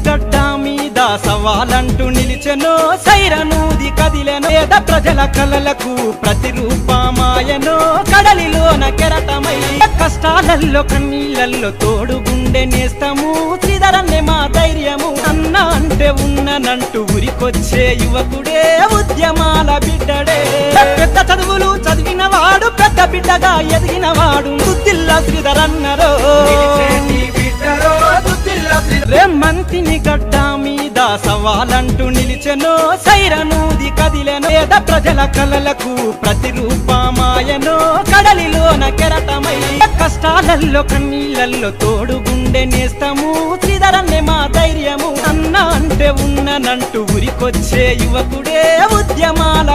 గడ్డ మీద సవాలంటూ నిలిచెనో సైరనూది కదిలెనో పేద ప్రజల కలలకు ప్రతిరూపమాయనో కడలిలోన కెరటమై కష్టాలల్లో కన్నీళ్ళల్లో తోడుగుండె నేస్తము శ్రీధరన్నే మా ధైర్యము అన్న అంటే ఉన్ననంటూ ఉరికొచ్చే యువకుడే ఉద్యమాల బిడ్డడే పెద్ద చదువులు చదివిన వాడు పెద్ద బిడ్డగా ఎదిగిన వాడు దుద్దిల్ల శ్రీధరన్నరో రేమంతిని గడ్డ మీద సవాలంటూ నిలిచెనో సైరనూది కదిలెనో పేద ప్రజల కలలకు ప్రతిరూపమాయనో కడలిలోన కెరటమై కష్టాలల్లో కన్నీళ్ళల్లో తోడుగుండె నేస్తము శ్రీధరన్నే మా ధైర్యము అన్న అంటే ఉన్ననంటూ ఉరికొచ్చే యువకుడే ఉద్యమాల